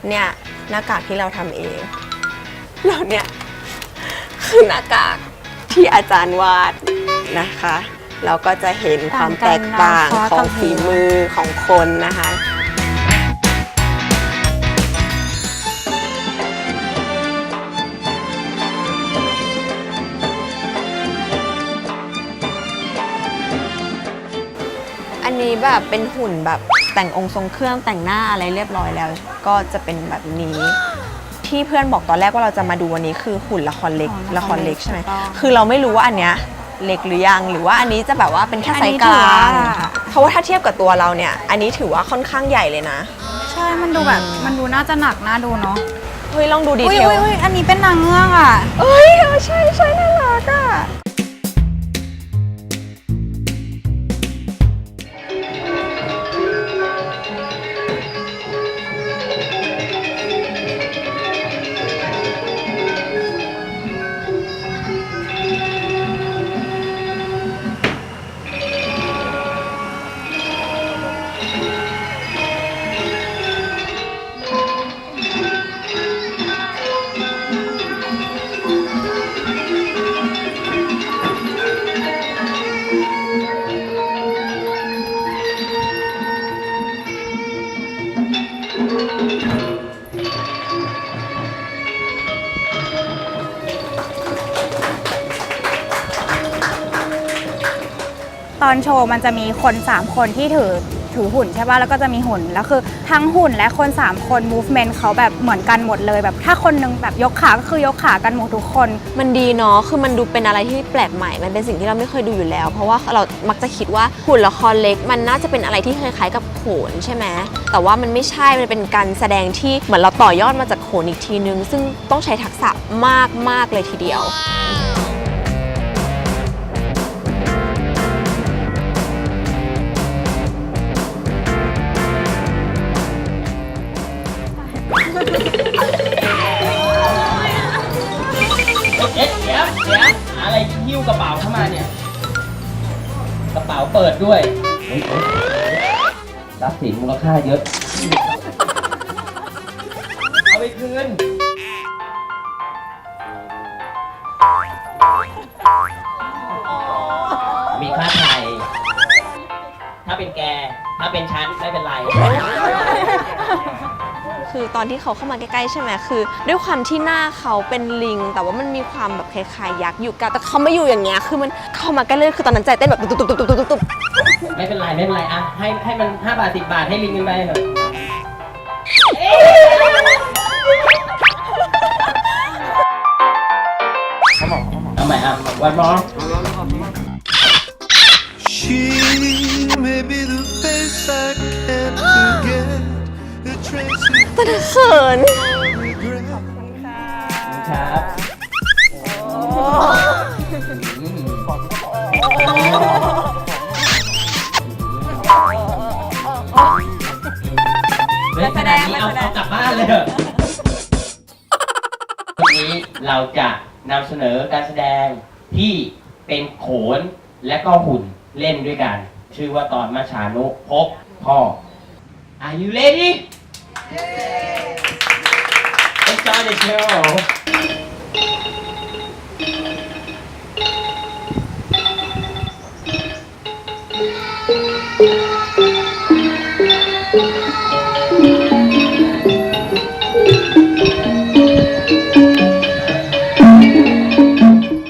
เนี่ยหน้ากากที่เราทำเองแล้วเนี่ยคือหน้ากากที่อาจารย์วาดนะคะ เราก็จะเห็นความแตกต่างของฝีมือของคนนะคะอันนี้แบบเป็นหุ่นแบบแต่งองค์ทรงเครื่องแต่งหน้าอะไรเรียบร้อยแล้ว ก็จะเป็นแบบนี้ที่เพื่อนบอกตอนแรกว่าเราจะมาดูวันนี้คือหุ่นละครเล็กใช่ไหมคือเราไม่รู้ว่าอันเนี้ยเล็กหรือยังหรือว่าอันนี้จะแบบว่าเป็นแค่ไซส์กลางเพราะว่าถ้าเทียบกับตัวเราเนี่ยอันนี้ถือว่าค่อนข้างใหญ่เลยนะใช่มันดูแบบมันดูน่าจะหนักน่าดูเนาะเฮ้ยลองดูดีเทลอันนี้เป็นนางเงือกอ่ะเอ้ยใช่น่ารักอ่ะตอนโชว์มันจะมีคน3คนที่ถือหุ่นใช่ป่ะแล้วก็จะมีหุ่นแล้วคือทั้งหุ่นและคน3คน movement เขาแบบเหมือนกันหมดเลยแบบถ้าคนนึงแบบยกขาก็คือยกขากันหมดทุกคนมันดีเนาะคือมันดูเป็นอะไรที่แปลกใหม่มันเป็นสิ่งที่เราไม่เคยดูอยู่แล้วเพราะว่าเรามักจะคิดว่าหุ่นละครเล็กมันน่าจะเป็นอะไรที่คล้ายๆกับโขนใช่ไหมแต่ว่ามันไม่ใช่มันเป็นการแสดงที่เหมือนเราต่อยอดมาจากโขนอีกทีนึงซึ่งต้องใช้ทักษะมากเลยทีเดียวเดี๋ยวอะไรหิ้วกระเป๋าเข้ามาเนี่ยกระเป๋าเปิดด้วยทรัพย์สินมูลค่าเยอะเอาไปคืนมีค่าไถ่ถ้าเป็นแกถ้าเป็นฉันไม่เป็นไรคือตอนที่เขาเข้ามาใกล้ๆใช่ไหมคือด้วยความที่หน้าเขาเป็นลิงแต่ว่ามันมีความแบบคล้ายๆยักษ์อยู่กันแต่เขาไม่อยู่อย่างเงี้ยคือมันเข้ามาใกล้เลยคือตอนนั้นใจเต้นแบบตุบๆไม่เป็นไรอ่ะให้มัน5 บาท 10 บาทให้ลิงกันไปเถอะเอาใหม่อ่ะวันมอShe may be the face I can't forget, the trace of ตอนนั้นเขิน regret. ครับขนาดนี้เอากลับบ้านเลยเหรอวันนี้เราจะนำเสนอการแสดงที่เป็นโขนและก็หุ่นเล่นด้วยกันชื่อว่าตอนมัชฌานุพบพ่อ Are you ready? Let's start the show.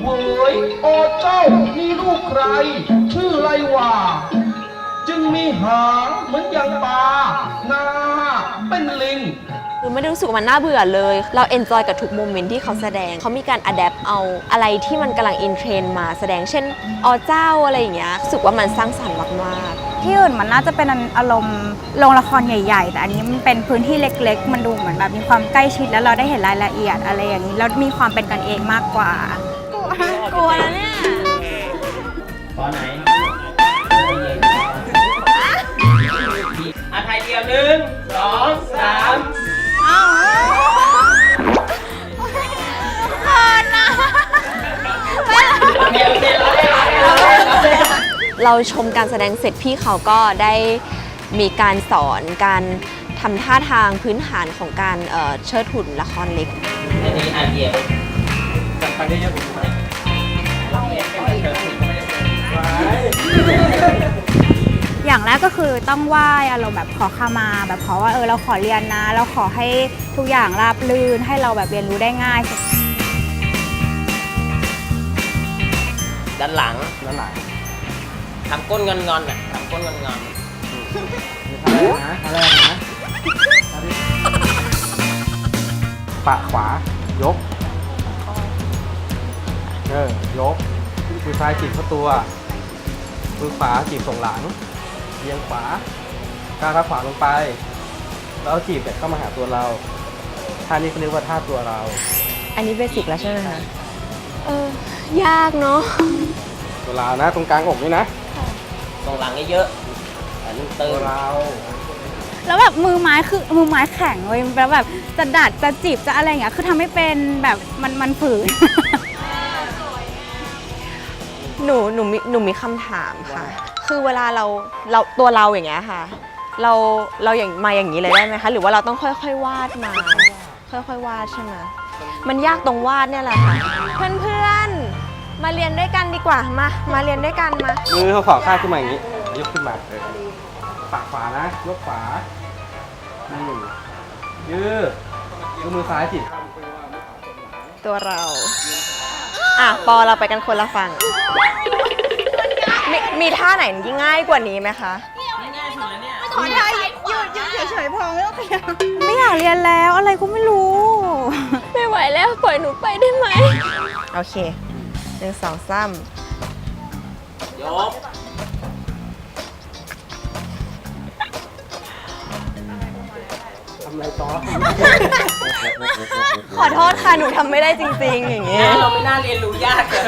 เว้ยโอ้เจ้านี่ลูกใครชื่ออะไรวะจึงมีหางเหมือนอย่างปลาหน้าเป็นลิง คือไม่ได้รู้สึกว่ามันน่าเบื่อเลยเราเอนจอยกับทุกโมเมนต์ที่เขาแสดงเขามีการอัดแอปเอาอะไรที่มันกำลังอินเทรนมาแสดงเช่นเจ้าอะไรอย่างเงี้ยรู้สึกว่ามันสร้างสรรค์มากๆ ที่อื่นมันน่าจะเป็นอารมณ์โรงละครใหญ่ๆแต่อันนี้มันเป็นพื้นที่เล็กๆมันดูเหมือนแบบมีความใกล้ชิดแล้วเราได้เห็นรายละเอียดอะไรอย่างนี้แล้วมีความเป็นกันเองมากกว่ากลัวนะเนี่ย ตอนไหนอาไทยเดียว1 2 3เราชมการแสดงเสร็จพี่เขาก็ได้มีการสอนการ ทำท่าทางพื้นฐานของการเชิดหุ่นละครเล็ก อันนี้อาเดีย จัดไปเยอะๆ อย่างแรกก็คือต้องไหว้อารมณ์แบบขอขมาแบบขอว่าเราขอเรียนนะเราขอให้ทุกอย่างราบรื่นให้เราแบบเรียนรู้ได้ง่าย ด้านหลังทำก้นงอนๆอ่ะทำก้นงอน อะไรนะปะขวายกยกมือซ้ายจีบเข้าตัวมือขวาจีบส่งหลังเอียงขวาก้าวเท้าขวาลงไปแล้วเอาจีบเข้ามาหาตัวเราท่านี้เขาเรียกว่าท่าตัวเรา อันนี้เบสิกแล้วใช่ไหมคะยากเนาะ ตัวเรานะตรงกลางอกนี่นะ ๆส่งหลังเยอะๆอันนี้เติ ตัว ม เรา แล้วแบบมือไม้แข็งเลยแล้วแบบจะดัดจะจีบจะอะไรอย่างเงี้ยคือทำให้เป็นแบบมันฝืน หนูมีคำถามค่ะ คือเวลาเราตัวเราอย่างเงี้ยค่ะ เราอย่างมาอย่างนี้เลยได้ไหมคะ หรือว่าเราต้องค่อยๆวาดมา ค่อยๆวาดใช่ไหมมันยากตรงวาดเนี่ยแหละค่ะ เพื่อนๆมาเรียนด้วยกันดีกว่ามาเรียนด้วยกันมา มือเขาขอข้างขึ้นมาอย่างนี้ยกขึ้นมาปากขวานะยกขวายืดมือซ้ายจิ ตัวเราปอเราไปกันคนละฝั่งมีท่าไหนที่ง่ายกว่านี้ไหมคะ ขอท่ายืดเฉยๆพอไม่ต้องขยับไม่อยากเรียนแล้วอะไรก็ไม่รู้ ไม่ไหวแล้วปล่อยหนูไปได้ไหมโอเค1 2 3 ยก ทำอะไรต่อ ขอโทษค่ะหนูทำไม่ได้จริงๆอย่างเงี้ย เราไม่น่าเรียนรู้ยากเลย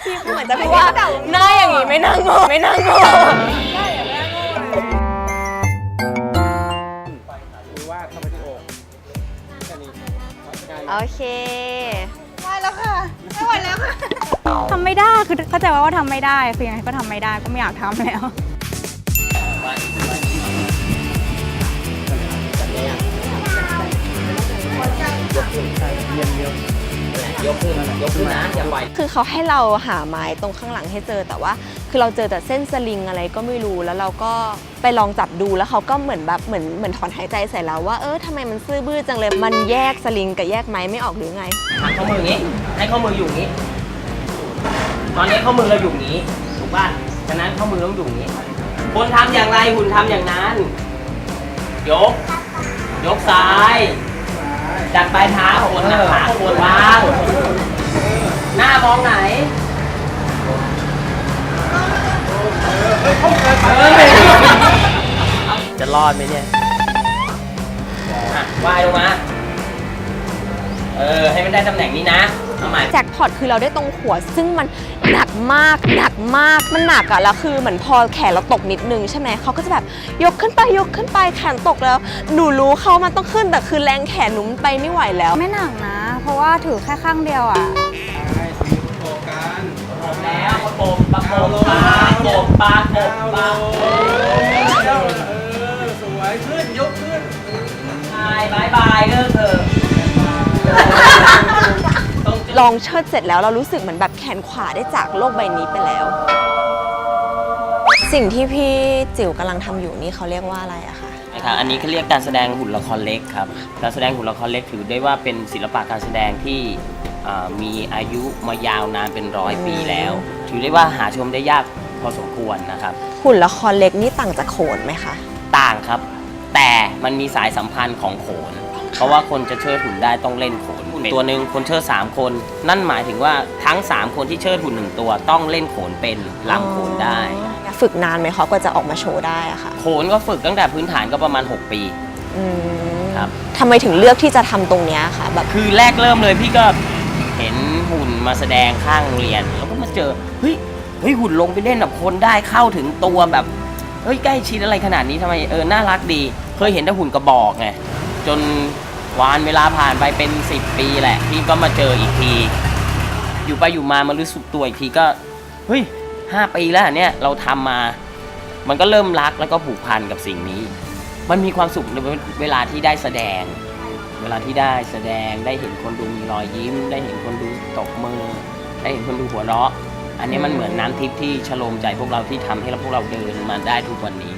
พี่เหมือนจะพูดว่าหน้าอย่างงี้ไม่น่าโง่ไม่น่าโง่ มือวาดเข้าไปที่อกแค่นี้ โอเค ทำไม่ได้คือเข้าใจว่าทำไม่ได้คือยังไงก็ทำไม่ได้ก็ไม่อยากทำแล้ว ยกขึ้นนะอย่าปล่อย คือเขาให้เราหาไม้ตรงข้างหลังให้เจอแต่ว่าคือเราเจอแต่เส้นสลิงอะไรก็ไม่รู้แล้วเราก็ไปลองจับดูแล้วเขาก็เหมือนแบบเหมือนถอนหายใจใส่เราว่าทำไมมันซื่อบื้อจังเลยมันแยกสลิงกับแยกไม้ไม่ออกหรือไง ทำข้อมืออย่างนี้ ให้ข้อมืออยู่อย่างนี้ ตอนนี้ข้อมือเราอยู่อย่างนี้ ถูกป่ะ ฉะนั้นข้อมือต้องอยู่อย่างนี้ คนทำอย่างไรหุ่นทำอย่างนั้น ยกซ้าย จากปลายเท้าโคนหน้าขาโคนวาง หน้ามองไหน จะรอดไหมเนี่ยว่ายลงมา ให้มันได้ตำแหน่งนี้นะเอาใหม่ แจ็คพอตคือเราได้ตรงหัวซึ่งมันหนักมากมันหนักอะแล้วคือเหมือนพอแขนเราตกนิดนึงใช่ไหมเขาก็จะแบบยกขึ้นไปแขนตกแล้วหนูรู้เขามันต้องขึ้นแต่คือแรงแขนหนูมันไปไม่ไหวแล้ว ไม่หนักนะ เพราะว่าถือแค่ข้างเดียวอ่ะ โฟกัน ผมแล้วโปมปะโปมปะโปมปะโปมปะ สวยขึ้นยกขึ้น บายเลิกเถอะ ลองเชิดเสร็จแล้วเรารู้สึกเหมือนแบบแขนขวาได้จากโลกใบนี้ไปแล้ว สิ่งที่พี่จิ๋วกำลังทำอยู่นี่เขาเรียกว่าอะไรอะคะ ครับอันนี้เขาเรียกการแสดงหุ่นละครเล็กครับการแสดงหุ่นละครเล็กถือได้ว่าเป็นศิลปะการแสดงที่มีอายุมายาวนานเป็น100 ปีแล้ว ถือได้ว่าหาชมได้ยากพอสมควรนะครับ หุ่นละครเล็กนี่ต่างจากโขนไหมคะ ต่างครับ แต่มันมีสายสัมพันธ์ของโขน เพราะว่าคนจะเชิดหุ่นได้ต้องเล่นโขนตัวหนึ่งคนเชิด3 คน นั่นหมายถึงว่าทั้ง3 คนที่เชิดหุ่น1 ตัวต้องเล่นโขนเป็นลำโขนได้ ฝึกนานไหมคะกว่าจะออกมาโชว์ได้อะค่ะ โขนก็ฝึกตั้งแต่พื้นฐานก็ประมาณ6 ปี ครับ ทำไมถึงเลือกที่จะทำตรงเนี้ยคะแบบ คือแรกเริ่มเลยพี่ก็เห็นหุ่นมาแสดงข้างโรงเรียนแล้วก็มาเจอเฮ้ยหุ่นลงไปเล่นกับคนได้เข้าถึงตัวแบบเฮ้ยใกล้ชิดอะไรขนาดนี้ทำไมน่ารักดีเคยเห็นแต่หุ่นกระบอกไงจนวันเวลาผ่านไปเป็น10 ปีแหละพี่ก็มาเจออีกที อยู่ไปอยู่มามารู้สึกตัวอีกทีก็เฮ้ย5 ปีแล้วเนี่ยเราทำมามันก็เริ่มรักแล้วก็ผูกพันกับสิ่งนี้ มันมีความสุขในเวลาที่ได้แสดง เวลาที่ได้แสดงได้เห็นคนดูมีรอยยิ้ม ได้เห็นคนดูตบมือ ได้เห็นคนดูหัวเราะ อันนี้มันเหมือนน้ำทิพย์ที่ชโลมใจพวกเราที่ทำให้พวกเราเดินมาได้ทุกวันนี้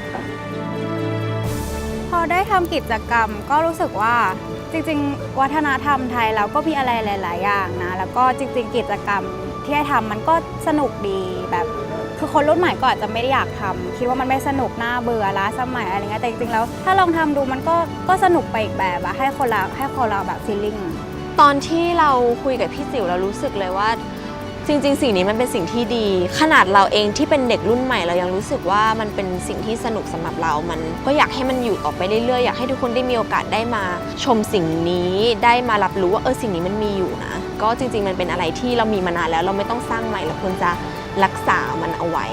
พอได้ทำกิจกรรมก็รู้สึกว่าจริงๆ วัฒนธรรมไทยเราก็มีอะไรหลาย ๆ อย่างนะแล้วก็จริงๆ กิจกรรมที่ให้ทำมันก็สนุกดีแบบคือคนรุ่นใหม่ก็อาจจะไม่ได้อยากทำคิดว่ามันไม่สนุกน่าเบื่อล้าสมัยอะไรเงี้ยแต่จริงๆแล้วถ้าลองทำดูมันก็สนุกไปอีกแบบอะให้คนเราแบบฟีลลิ่ง ตอนที่เราคุยกับพี่จิ๋วเรารู้สึกเลยว่าจริงๆสิ่งนี้มันเป็นสิ่งที่ดี ขนาดเราเองที่เป็นเด็กรุ่นใหม่เรายังรู้สึกว่ามันเป็นสิ่งที่สนุกสำหรับเรา มันก็อยากให้มันอยู่ต่อไปเรื่อยๆอยากให้ทุกคนได้มีโอกาสได้มาชมสิ่งนี้ได้มารับรู้ว่าสิ่งนี้มันมีอยู่นะก็จริงๆมันเป็นอะไรที่เรามีมานานแล้วเราไม่ต้องสร้างใหม่เราควรจะรักษามันเอาไว้